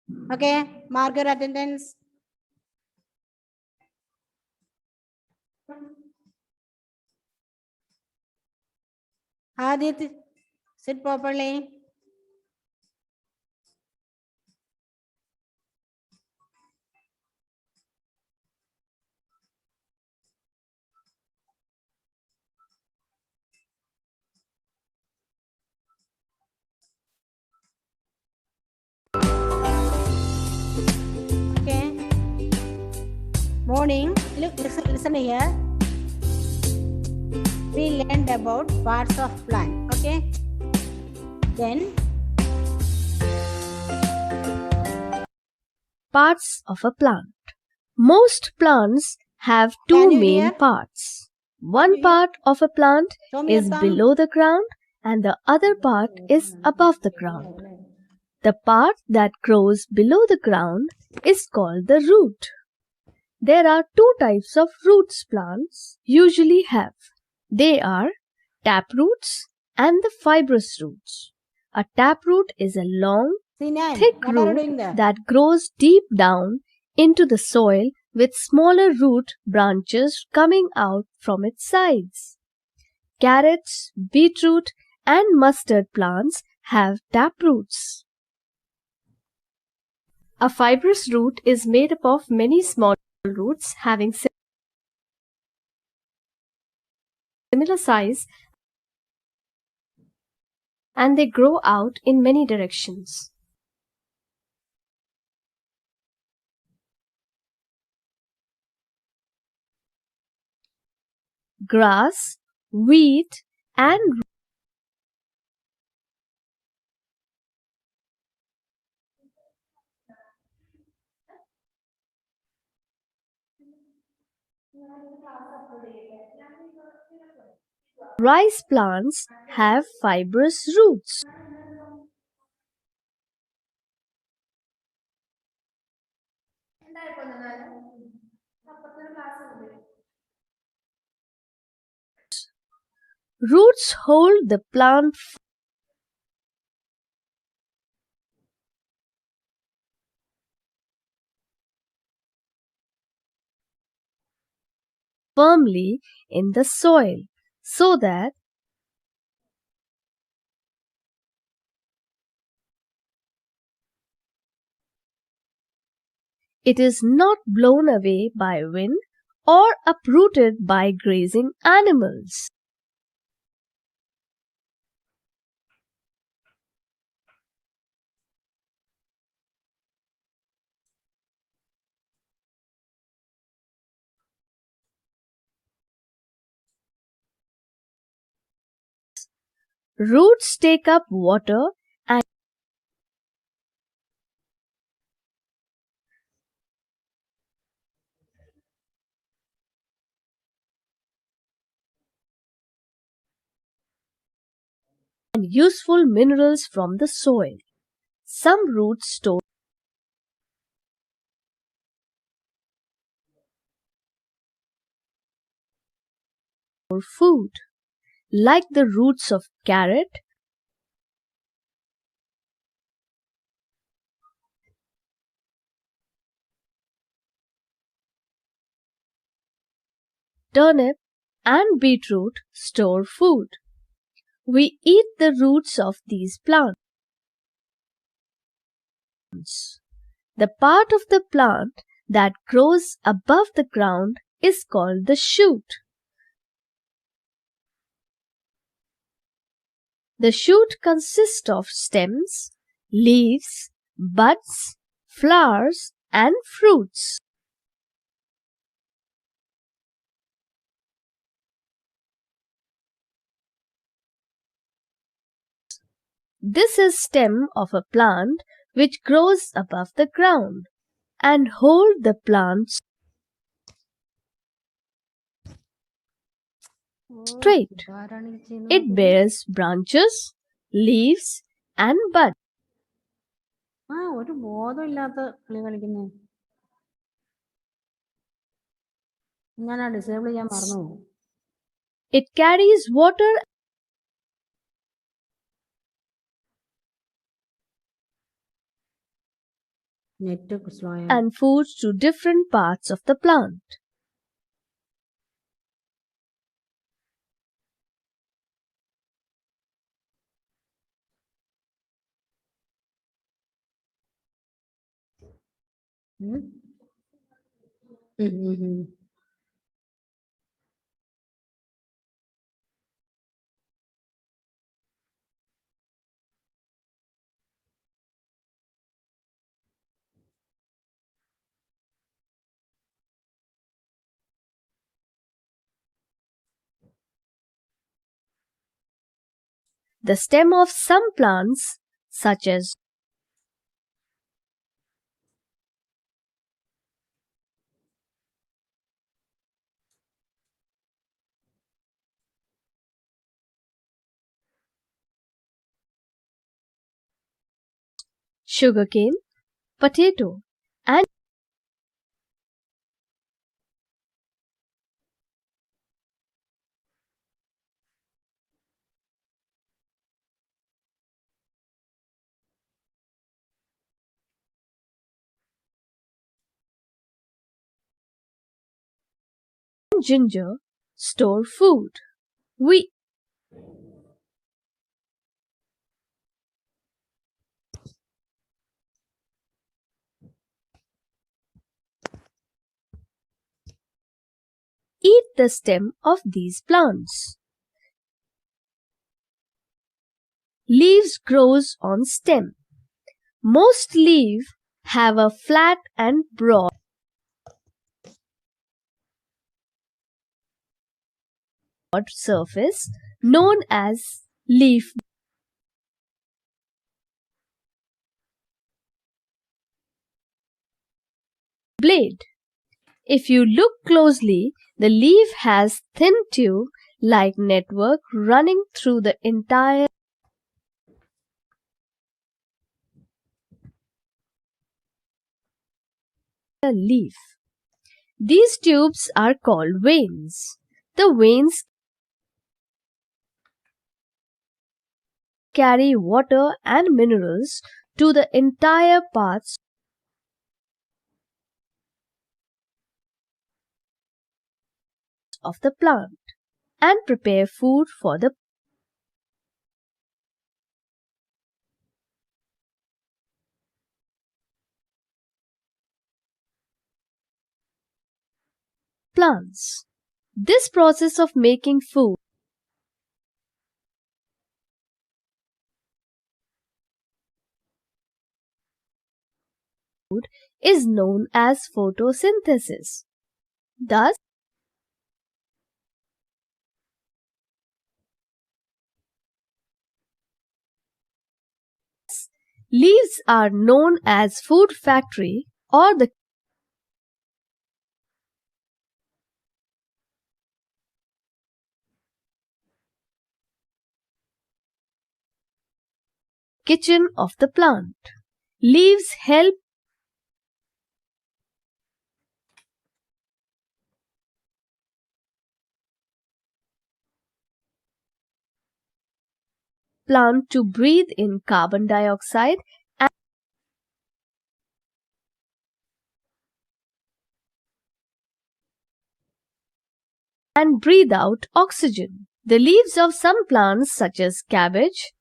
Okay, mark your attendance. Adit, sit properly. Okay. Morning. Look, listen here. We learned about parts of plant. Okay. Then parts of a plant. Most plants have two main parts. One part of a plant is below the ground and the other part is above the ground. The part that grows below the ground is called the root. There are two types of roots plants usually have. They are taproots and the fibrous roots. A taproot is a long, thick root that grows deep down into the soil with smaller root branches coming out from its sides. Carrots, beetroot, and mustard plants have taproots. A fibrous root is made up of many small roots having similar size, and they grow out in many directions. Grass, wheat, and rice plants have fibrous roots. Roots hold the plant firmly in the soil so that it is not blown away by wind or uprooted by grazing animals. Roots take up water and useful minerals from the soil. Some roots store food, like the roots of carrot, turnip, and beetroot store food. We eat the roots of these plants. The part of the plant that grows above the ground is called the shoot. The shoot consists of stems, leaves, buds, flowers, and fruits. This is stem of a plant which grows above the ground and hold the plants straight. It bears branches, leaves, and buds. ഒരു ബോധമില്ലാത്ത കളി കളിക്കുന്നേ. ഞാൻ ആ disable ചെയ്യാൻ മറന്നു. It carries water and food to different parts of the plant. The stem of some plants, such as sugarcane, potato, and ginger, store food. We eat the stem of these plants. Leaves grows on stem. Most leaves have a flat and broad surface known as leaf blade. If you look closely, the leaf has thin tube-like network running through the entire leaf. These tubes are called veins. The veins carry water and minerals to the entire parts of the plant and prepare food for the plants. This process of making food is known as photosynthesis. Thus, leaves are known as food factory or the kitchen of the plant. Leaves help plant to breathe in carbon dioxide and breathe out oxygen. The leaves of some plants such as cabbage,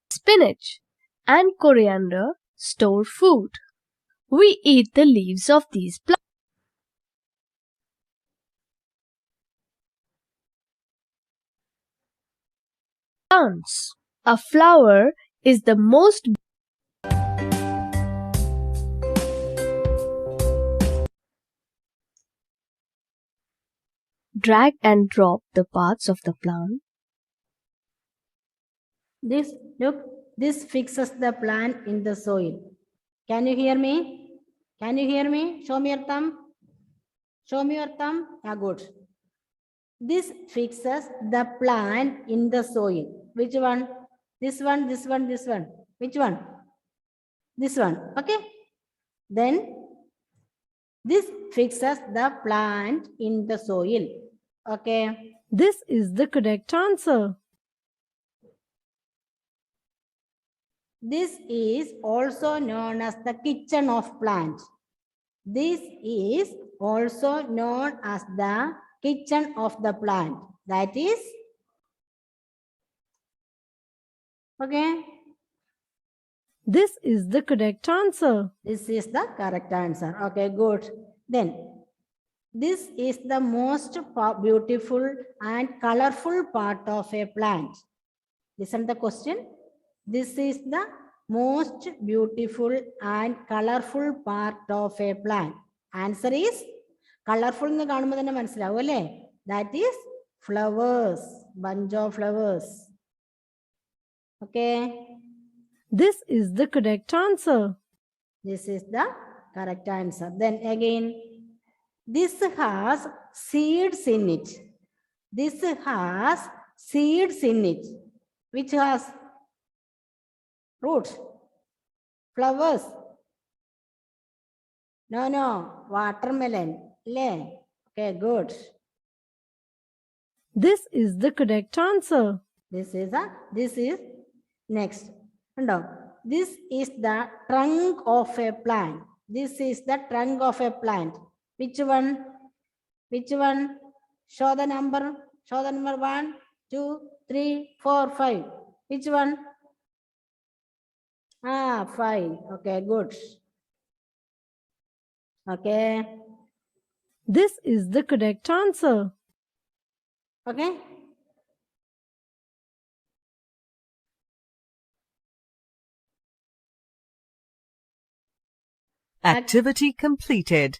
spinach, and coriander store food. We eat the leaves of these plants. A flower is the most drag and drop the parts of the plant. This fixes the plant in the soil. Can you hear me? Can you hear me? Show me your thumb. Show me your thumb. Yeah, good. This fixes the plant in the soil. Which one? This one, this one, this one. Which one? This one. Okay. Then this fixes the plant in the soil. Okay. This is the correct answer. This is also known as the kitchen of plant. This is also known as the kitchen of the plant. That is, okay. This is the correct answer. This is the correct answer. Okay, good. Then, this is the most beautiful and colorful part of a plant. Listen to the question. This is the most beautiful and colorful part of a plant. Answer is colorful എന്ന് കാണുമ്പോൾ തന്നെ മനസ്സിലാവും അല്ലേ? That is flowers, bunch of flowers. Okay. This is the correct answer. This is the correct answer. Then again, this has seeds in it. This has seeds in it. Which has roots, flowers. No, watermelon. Okay, good. This is the correct answer. This is next. No, this is the trunk of a plant. This is the trunk of a plant. Which one? Which one? Show the number. Show the number 1, 2, 3, 4, 5. Which one? 5. Okay, good. Okay. This is the correct answer. Okay. Activity completed.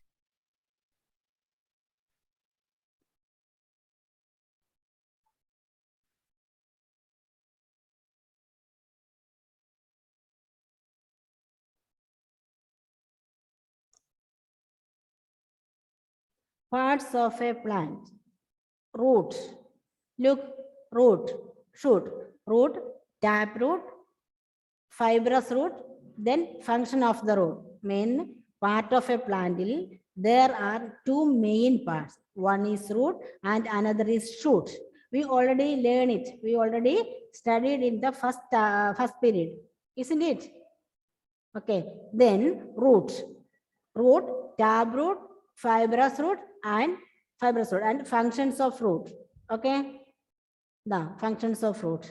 Parts of a plant. Root. Look, root, shoot, root, taproot, fibrous root, then function of the root. Main part of a plant, there are two main parts. One is root and another is shoot. We already learned it. We already studied in the first period, isn't it? Okay, then root, taproot, fibrous root and functions of root. Okay, the functions of root.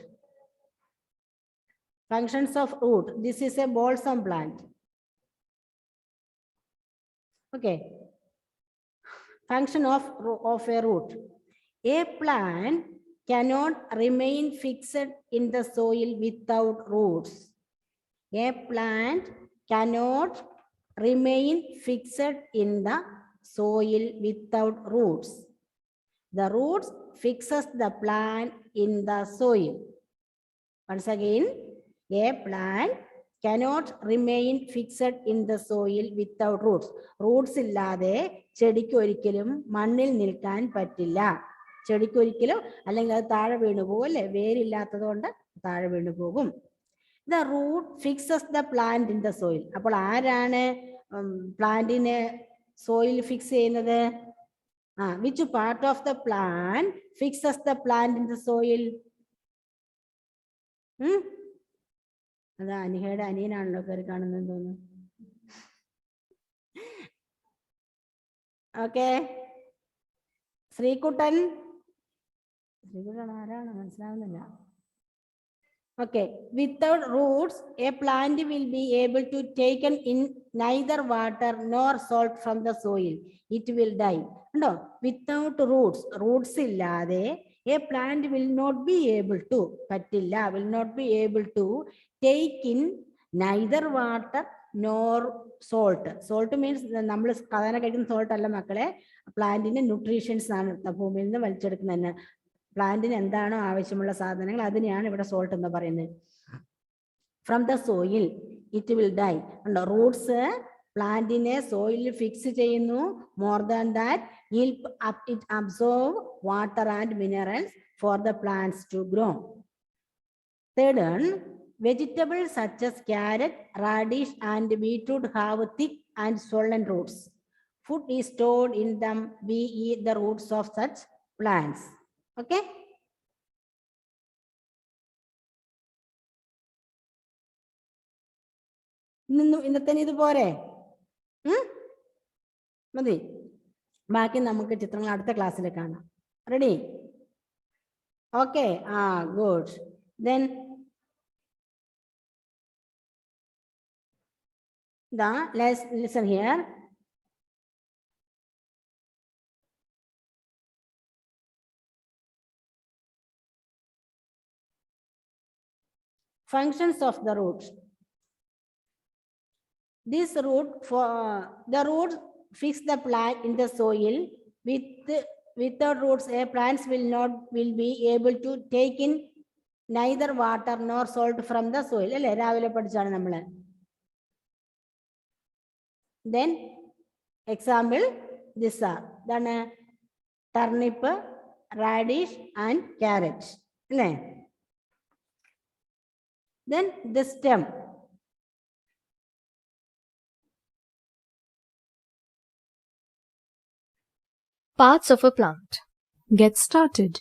Functions of root. This is a balsam plant. Okay. Function of a root. A plant cannot remain fixed in the soil without roots. A plant cannot remain fixed in the soil without roots. The roots fixes the plant in the soil. Once again, a plant cannot remain fixed in the soil without roots. Roots illade ചെടിക്ക് ഒരിക്കലും മണ്ണിൽ നിൽക്കാൻ പറ്റില്ല. ചെടിക്ക് ഒരിക്കലും അല്ലെങ്കിൽ അത് താഴെ വീണു പോകും അല്ലേ? വേരില്ലാത്തതുകൊണ്ട് താഴെ വീണു പോകും. The root fixes the plant in the soil. അപ്പോൾ ആരാണ് പ്ലാന്റിനെ സോയിൽ ഫിക്സ് ചെയ്യുന്നത്? Which part of the plant fixes the plant in the soil? അത് അനിഹയുടെ അനിയനാണല്ലോ കയറി കാണുന്നത് തോന്നുന്നു. ഓക്കെ, ശ്രീകുട്ടൻ ആരാണ് മനസ്സിലാവുന്നില്ല. Okay, without roots, a plant will be able to take in neither water nor salt from the soil. It will die. No, without roots illade, a plant will not be able to, will not be able to take in neither water nor salt. Salt means നമ്മൾ സാധാരണ കഴിക്കുന്ന salt അല്ല മക്കളെ, പ്ലാന്റിന്റെ nutritions ആണ് ഭൂമിയിൽ നിന്ന് വലിച്ചെടുക്കുന്നത്. പ്ലാന്റിന് എന്താണോ ആവശ്യമുള്ള സാധനങ്ങൾ അതിനെയാണ് ഇവിടെ സോൾട്ട് എന്ന് പറയുന്നത്. From the soil it will die. Roots പ്ലാന്റിനെ സോയിലിൽ ഫിക്സ് ചെയ്യുന്നു. More than that it absorb water and minerals for the plants to grow. Third one, vegetables such as carrot, radish and beetroot have thick and swollen roots. Food is stored in them. We eat the roots of such plants. Okay. ഇന്നത്തെ ഇത് പോരെ? മതി. ബാക്കി നമുക്ക് ചിത്രങ്ങൾ അടുത്ത ക്ലാസ്സിൽ കാണാം. Ready? Okay. Good. Then let's listen here. Functions of the root. This root the roots fix the plant in the soil. Without roots, plants will be able to take in neither water nor salt from the soil. അല്ലേ? രാവിലെ പഠിച്ചാണ് നമ്മള്. Then example this are then turnip, radish and carrot. അല്ലേ? Then the stem. Parts of a plant. Get started.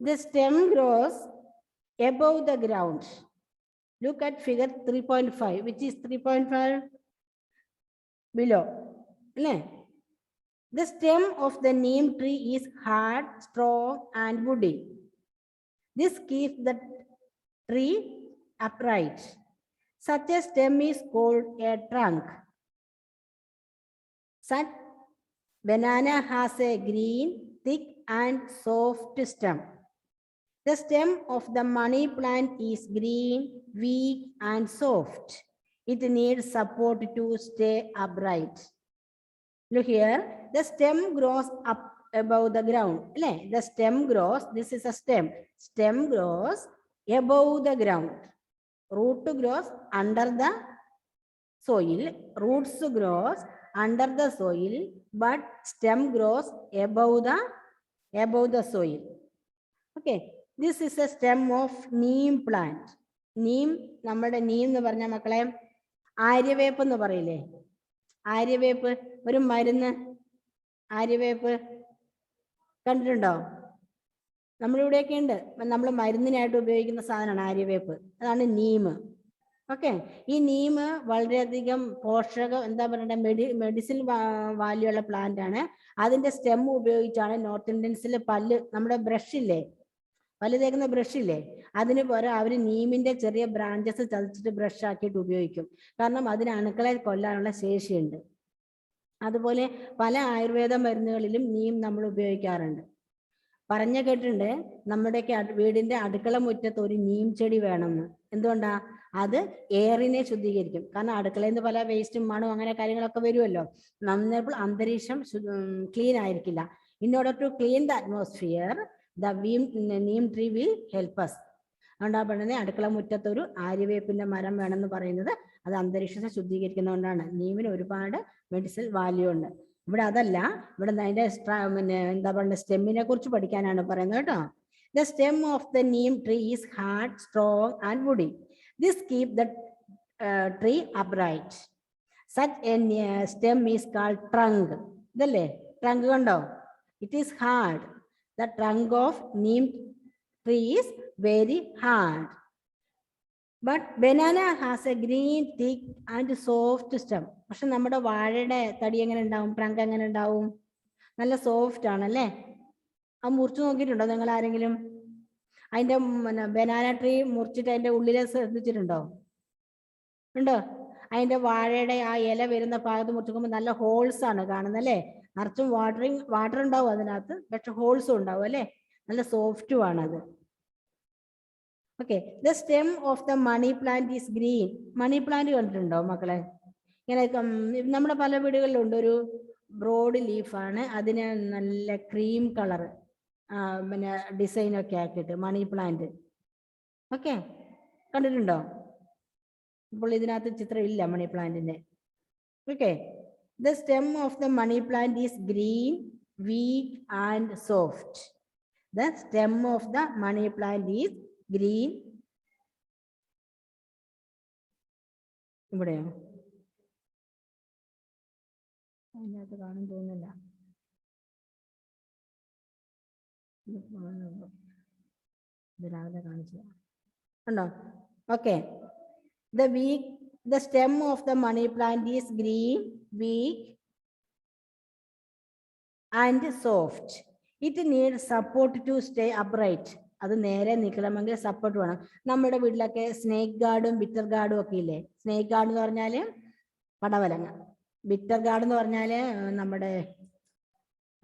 The stem grows above the ground. Look at figure 3.5. Which is 3.5? Below. The stem of the neem tree is hard, strong, and woody. This keeps the tree upright. Such a stem is called a trunk. Such banana has a green, thick, and soft stem. The stem of the money plant is green, weak, and soft. It needs support to stay upright. Look here, the stem grows up above the ground. The stem grows, this is a stem. Stem grows above the ground. Root grows under the soil. Roots grows under the soil, but stem grows above the soil. Okay, this is a stem of neem plant. Neem, നമ്മുടെ neem എന്ന് പറഞ്ഞ മക്കളെ ആര്യവേപ്പ് എന്ന് പറയില്ലേ? ആര്യവേപ്പ് ഒരു മരുന്ന്. ആര്യവേപ്പ് കണ്ടിട്ടുണ്ടോ? നമ്മളിവിടെയൊക്കെ ഉണ്ട്. നമ്മൾ മരുന്നിനായിട്ട് ഉപയോഗിക്കുന്ന സാധനമാണ് ആര്യവേപ്പ്. അതാണ് നീം. ഓക്കെ, ഈ നീം വളരെയധികം എന്താ പറയണ്ടേ, മെഡിസിൻ വാല്യൂ ഉള്ള പ്ലാന്റ് ആണ്. അതിന്റെ സ്റ്റെം ഉപയോഗിച്ചാണ് നോർത്ത് ഇന്ത്യൻസിൽ നമ്മുടെ ബ്രഷ് ഇല്ലേ, പല്ല് തേക്കുന്ന ബ്രഷ് ഇല്ലേ, അതിന് പോലെ അവർ നീമിന്റെ ചെറിയ ബ്രാഞ്ചസ് ചതച്ചിട്ട് ബ്രഷ് ആക്കിയിട്ട് ഉപയോഗിക്കും. കാരണം അതിന് അണുക്കളെ കൊല്ലാനുള്ള ശേഷിയുണ്ട്. അതുപോലെ പല ആയുർവേദ മരുന്നുകളിലും നീം നമ്മൾ ഉപയോഗിക്കാറുണ്ട്. പറഞ്ഞു കേട്ടിട്ടുണ്ട്, നമ്മുടെയൊക്കെ വീടിന്റെ അടുക്കള മുറ്റത്ത് ഒരു നീം ചെടി വേണമെന്ന്. എന്തുകൊണ്ടാ? അത് എയറിനെ ശുദ്ധീകരിക്കും. കാരണം അടുക്കളയിൽ നിന്ന് പല വേസ്റ്റും മണും അങ്ങനെ കാര്യങ്ങളൊക്കെ വരുമല്ലോ. നന്നപ്പോൾ അന്തരീക്ഷം ക്ലീൻ ആയിരിക്കില്ല. In order to clean the atmosphere, the neem tree will help us. അതുകൊണ്ടാ പറയുന്നത് അടുക്കള മുറ്റത്ത് ഒരു ആര്യവേപ്പിന്റെ മരം വേണമെന്ന് പറയുന്നത്. അത് അന്തരീക്ഷത്തെ ശുദ്ധീകരിക്കുന്നതുകൊണ്ടാണ്. നീമിന് ഒരുപാട് മെഡിസിൻ വാല്യൂ ഉണ്ട്. ഇവിടെ അതല്ല, ഇവിടെ അതിന്റെ എന്താ പറയുക, സ്റ്റെമ്മിനെ കുറിച്ച് പഠിക്കാനാണ് പറയുന്നത് കേട്ടോ. The stem of the neem tree is hard, strong and woody. This keep the tree upright. Such a stem is called trunk. ഇതല്ലേ trunk? കണ്ടോ? It is hard. The trunk of neem tree is very hard. But banana has a green, thick and soft stem. പക്ഷെ നമ്മുടെ വാഴയുടെ തടി എങ്ങനെ ഉണ്ടാവും? Trunk എങ്ങനെ ഉണ്ടാവും? നല്ല സോഫ്റ്റ് ആണല്ലേ? ആ മുറിച്ച് നോക്കിയിട്ടുണ്ടോ നിങ്ങൾ ആരെങ്കിലും? അതിന്റെ ബനാന ട്രീ മുറിച്ചിട്ട് അതിന്റെ ഉള്ളിലെ ശ്രദ്ധിച്ചിട്ടുണ്ടോ? ഉണ്ടോ? അതിന്റെ വാഴയുടെ ആ ഇല വരുന്ന ഭാഗത്ത് മുറിച്ചുമ്പോൾ നല്ല ഹോൾസ് ആണ് കാണുന്നല്ലേ? നിറച്ചും വാട്ടർ ഉണ്ടാവും അതിനകത്ത്, പക്ഷെ ഹോൾസും ഉണ്ടാവും അല്ലേ? നല്ല സോഫ്റ്റും ആണത്. Okay, the stem of the money plant is green. Money plant കണ്ടിട്ടുണ്ടോ മക്കളെ? ഇങ്ങനെ നമ്മുടെ പല വീടുകളിലുണ്ട്. ഒരു ബ്രോഡ് ലീഫാണ്, അതിന് നല്ല ക്രീം കളർ പിന്നെ ഡിസൈനൊക്കെ ആക്കിയിട്ട് മണി പ്ലാന്റ്. ഓക്കെ, കണ്ടിട്ടുണ്ടോ? ഇപ്പോൾ ഇതിനകത്ത് ചിത്രം ഇല്ല മണി പ്ലാന്റിന്റെ. Okay, the stem of the money plant is green, weak and soft. The stem of the money plant is green. ഇവിടെയോ? അതിനകത്ത് കാണാൻ തോന്നുന്നില്ല. ഇത് രാവിലെ കാണിച്ചു ഉണ്ടോ? Okay. The stem of the money plant is green, weak, and soft. It needs support to stay upright. അത് നേരെ നിൽക്കണമെങ്കിൽ സപ്പോർട്ട് വേണം. നമ്മുടെ വീട്ടിലൊക്കെ സ്നേക്ക് ഗാർഡും ബിറ്റർ ഗാർഡും ഒക്കെ ഇല്ലേ? സ്നേക്ക് ഗാർഡ് എന്ന് പറഞ്ഞാല് പടവലങ്ങ, ബിറ്റർ ഗാർഡ് എന്ന് പറഞ്ഞാല് നമ്മുടെ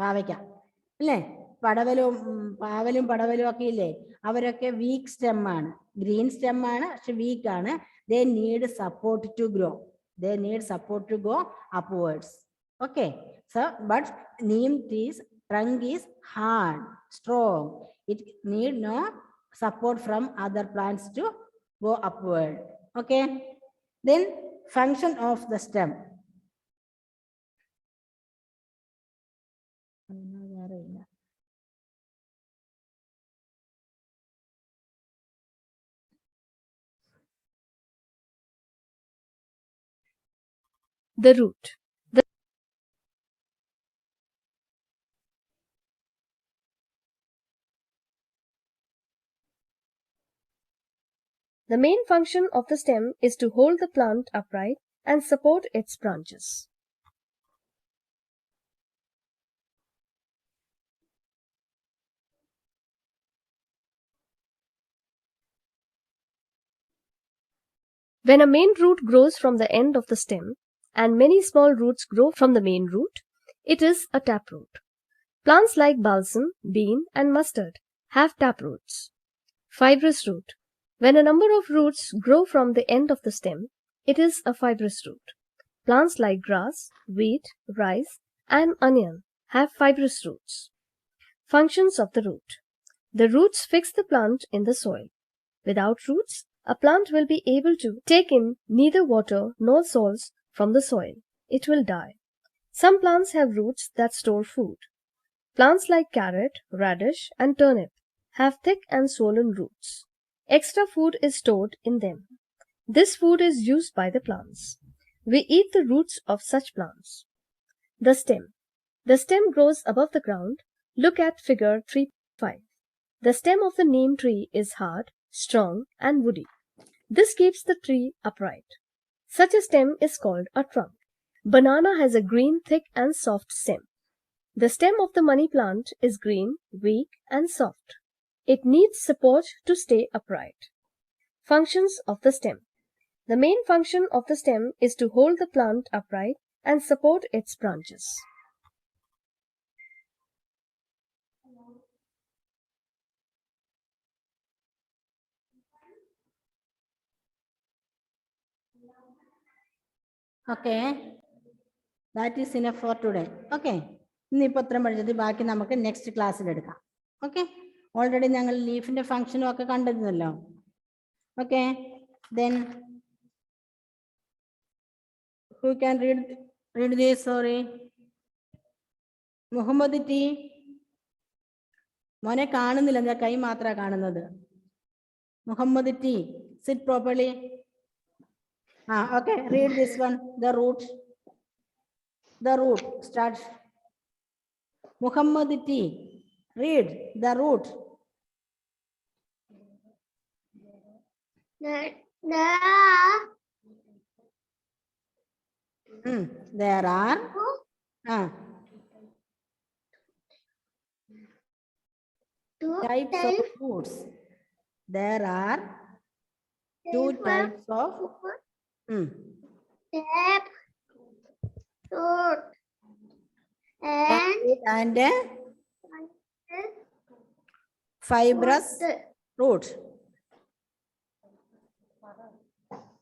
പാവയ്ക്ക അല്ലേ? പാവലും പടവലും ഒക്കെ ഇല്ലേ? അവരൊക്കെ വീക്ക് സ്റ്റെം ആണ്, ഗ്രീൻ സ്റ്റെം ആണ്, പക്ഷെ വീക്ക് ആണ്. They need support to grow. They need support to go upwards. Okay. So, but neem tree's trunk is hard, strong. It need no support from other plants to go upward. Okay. Then function of the stem. The root. The main function of the stem is to hold the plant upright and support its branches. When a main root grows from the end of the stem and many small roots grow from the main root, it is a taproot. Plants like balsam, bean, and mustard have taproots. Fibrous root. When a number of roots grow from the end of the stem, it is a fibrous root. Plants like grass, wheat, rice, and onion have fibrous roots. Functions of the root. The roots fix the plant in the soil. Without roots, a plant will be able to take in neither water nor salts from the soil. It will die. Some plants have roots that store food. Plants like carrot, radish, and turnip have thick and swollen roots. Extra food is stored in them. This food is used by the plants. We eat the roots of such plants. The stem. The stem grows above the ground. Look at figure 3.5. The stem of the neem tree is hard, strong, and woody. This keeps the tree upright. Such a stem is called a trunk. Banana has a green, thick, and soft stem. The stem of the money plant is green, weak, and soft. It needs support to stay upright. Functions of the stem. The main function of the stem is to hold the plant upright and support its branches. Okay. That is enough for today. Okay. ഇന്നിപ്പോൾ ഇത്രയും പഠിച്ചത് ബാക്കി നമുക്ക് next ക്ലാസ്സിൽ എടുക്കാം. Okay. Already ഞങ്ങൾ ലീഫിന്റെ ഫംഗ്ഷനും ഒക്കെ കണ്ടിരുന്നല്ലോ. Okay. Then who can read this? Sorry. Muhammad T. മോനെ കാണുന്നില്ല, എന്താ കൈ മാത്രമാണ് കാണുന്നത്. Muhammad T, sit properly. Okay, read this one. The root. The root. Start. Muhammad T. Read the root. There are types of roots. There are two types of root and fibrous root.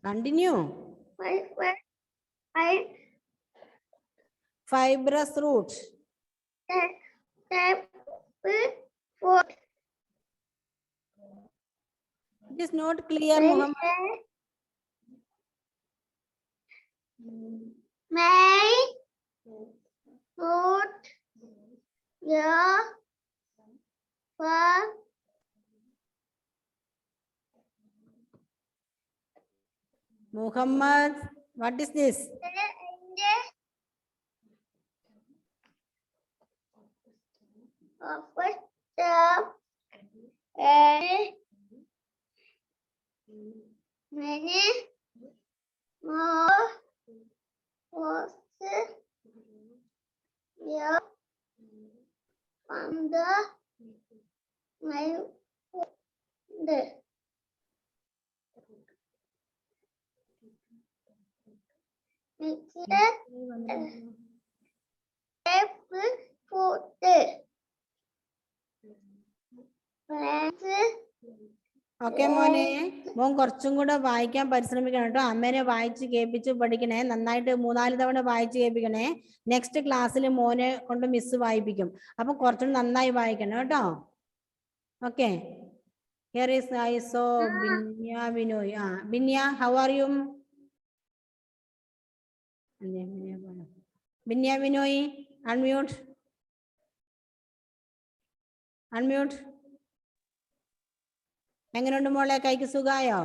Continue. Fibrous root. It is not clear, Muhammad. May root your Muhammad, what is this? The and many more was here from the my food. Okay മോനെ, മോൻ കുറച്ചും കൂടെ വായിക്കാൻ പരിശ്രമിക്കണം കേട്ടോ. അമ്മേനെ വായിച്ച് കേൾപ്പിച്ച് പഠിക്കണേ. നന്നായിട്ട് 3-4 തവണ വായിച്ച് കേൾപ്പിക്കണേ. നെക്സ്റ്റ് ക്ലാസ്സിൽ മോനെ കൊണ്ട് മിസ് വായിപ്പിക്കും. അപ്പൊ കുറച്ചും നന്നായി വായിക്കണം കേട്ടോ. Okay. Here is I saw Binya Binoy. Binya, how are you? Binya Binoy, unmute. Unmute. എങ്ങനെയുണ്ട് മോളെ? കൈക്ക് സുഖായോ?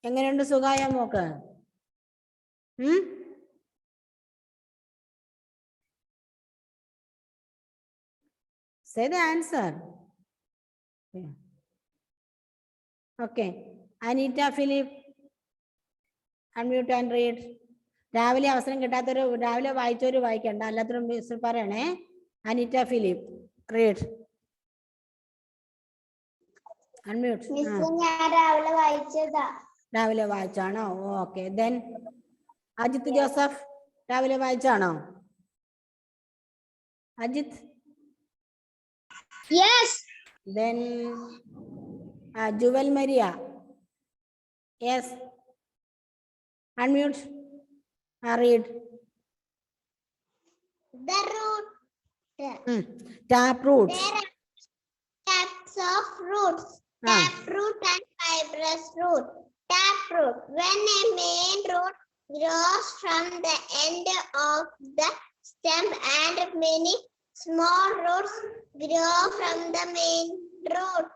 എങ്ങനെയുണ്ട്? സുഖായോ മോക്ക്? Say the answer. Okay. Anita Philip, unmute and read. രാവിലെ അവസരം കിട്ടാത്തൊരു രാവിലെ വായിച്ചൊരു വായിക്കണ്ട, അല്ലാത്തൊരു മിസ് പറയണേ. Anita Philip, read. അൺമ്യൂട്ട്. രാവിലെ വായിച്ചതാ. രാവിലെ വായിച്ചാണോ? ഓക്കെ. ദെൻ അജിത് ജോസഫ്, രാവിലെ വായിച്ചാണോ? Ajith? Yes. Then Juvel Maria. Yes. Unmute. Read. The root. Tap roots. There are types of roots. Tap root and fibrous root. Tap root. When a main root grows from the end of the stem and many small roots grow from the main root,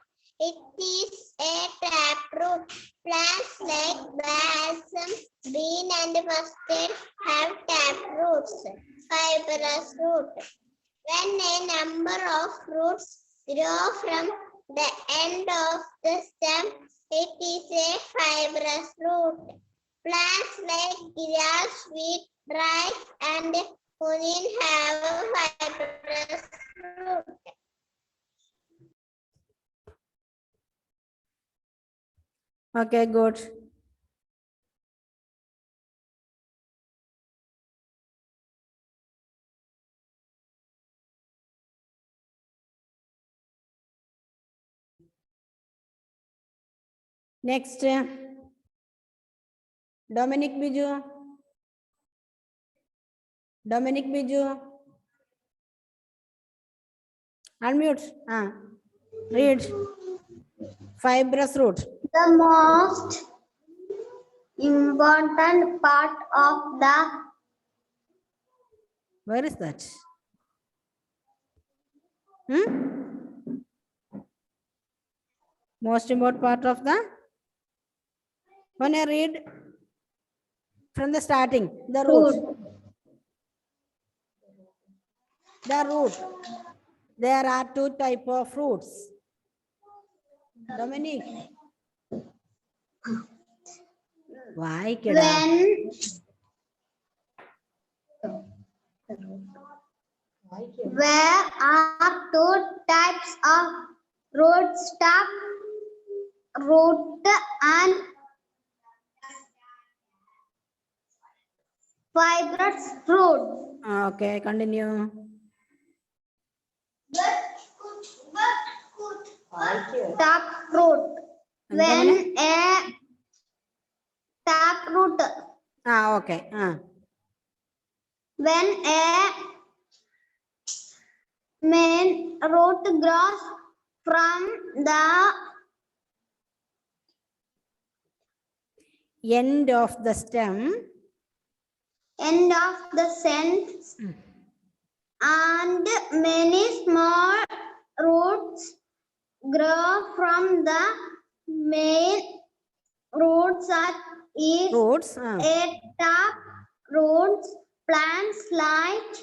it is a taproot. Plants like balsam, bean and mustard have taproots, fibrous root. When a number of roots grow from the end of the stem, it is a fibrous root. Plants like grass, wheat, rice and onion have a fibrous root. Okay, good. Next, Dominic Biju. Dominic Biju. Unmute. Read. Fibrous root. The most important part of the Where is that? Most important part of the. When I read from the starting, the root. The root. There are 2 types of fruits. Dominic. Why? Where are 2 types of rootstock, root and fibrous root. Okay, continue. Taproot. When a taproot. Okay. When a main root grows from the end of the stem. End of the stem and many small roots grow from the main roots. Is Roots. a tap fruits, plants like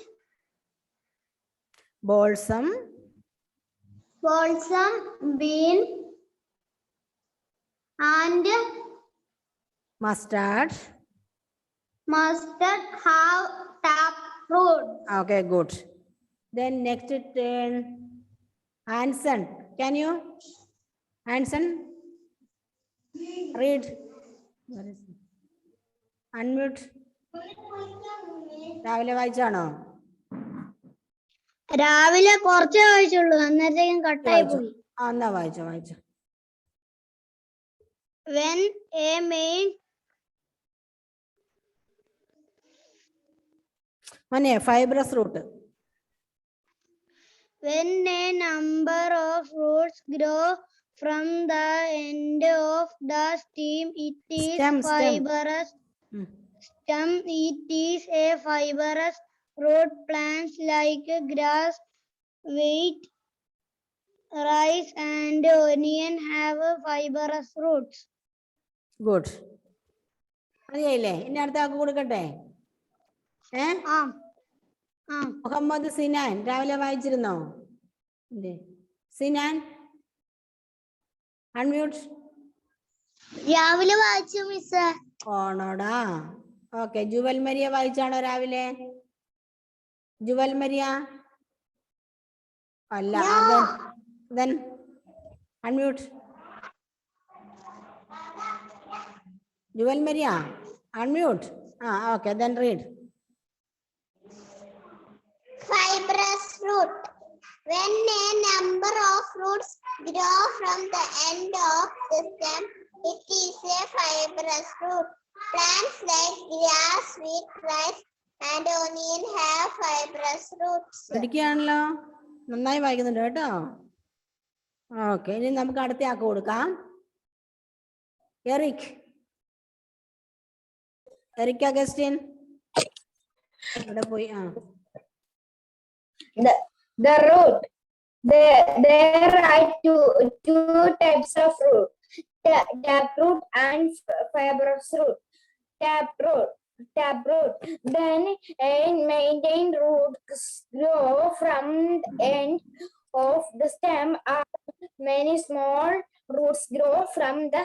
balsam, balsam, bean, and mustard. mustard have tap fruit. Okay, good. Then next turn. Anson, can you? Anson, read. Where is it? Unmute. രാവിലെ വായിച്ചാണോ? രാവിലെ കുറച്ചേ വായിച്ചുള്ളൂ, അന്നേരത്തേക്കും കട്ടായി വായിച്ചോ. പോയി. എന്നാ വായിച്ചോ. When a main main fibrous root. When a number of roots grow from the end of the stem, it is Stem. fibrous. Stem. It is a fibrous root. Plants like grass, wheat, rice, and onion have fibrous roots. Good. മതിയായില്ലേ? ഇനി അടുത്ത ആൾക്ക് കൊടുക്കട്ടെ. മുഹമ്മദ് സിനാൻ രാവിലെ വായിച്ചിരുന്നോ? Sinan unmute. രാവിലെ വായിച്ചു miss. ഓണോടാ. Okay, Jewel Maria വായിച്ചാണോ രാവിലെ? ജുവൽ മരിയ അല്ല. then unmute. Jewel Maria unmute. Okay, then read. Fibrous root. When a number of roots grow from the end of the stem, it is a fibrous root. Plants like grass, wheat, rice, and onion have fibrous roots. പഠിക്കുകയാണല്ലോ, നന്നായി വായിക്കുന്നുണ്ട് കേട്ടോ. Okay, ഇനി നമുക്ക് അടുത്ത ആൾക്ക് കൊടുക്കാം. Eric Augustine ഇവിടെ പോയി. The root. There are two types of root. Taproot and fibrous root. Taproot. Then a maintained roots grow from the end of the stem. Many small roots grow from the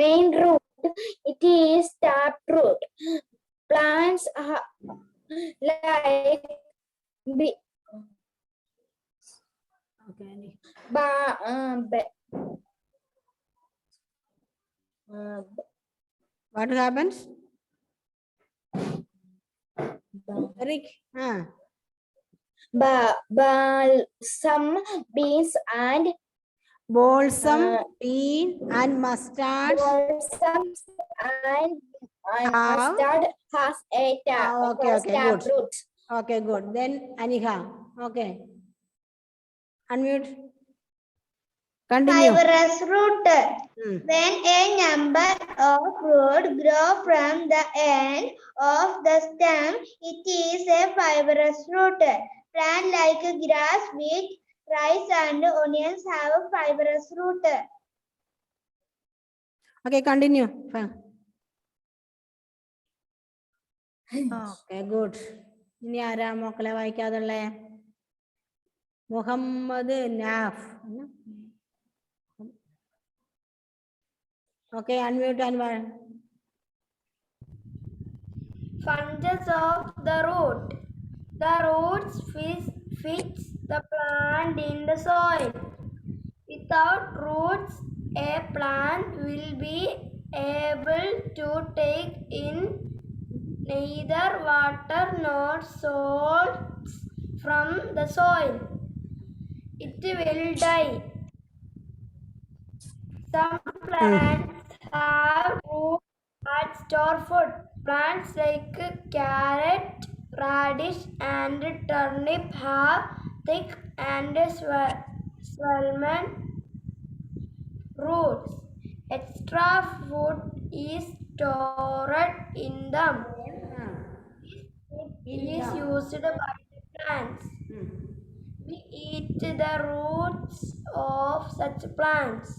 main root. It is taproot. Plants like what happens? Eric, balsam, beans, and balsam, bean, and mustard. balsam and mustard has a Okay, good. taproot. Okay, good. Then Aniha. Okay. Unmute. Continue. Fibrous root. When a number of roots grow from the end of the stem, it is a fibrous root. Plants like grass, wheat, rice, and onions have a fibrous root. Okay, continue. Okay, good. ഇനി ആരാ മക്കളെ വായിക്കാതുള്ളേ? Muhammad നാഫ്. Okay, unmute and Functions of the root. The roots fix the plant in the soil. Without roots, a plant will be able to take in neither water nor salts from the soil. It will die. Some plants have roots that store food. Plants like carrot, radish, and turnip have thick and swollen roots. Extra food is stored in them. It is used by the plants. We eat the roots of such plants.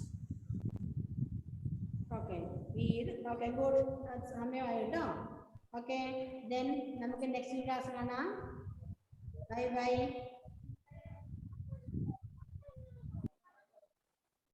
Okay. weed. Okay, good. സമയമായിട്ടോ. Okay, then നമുക്ക് next class കാണാം. Bye bye.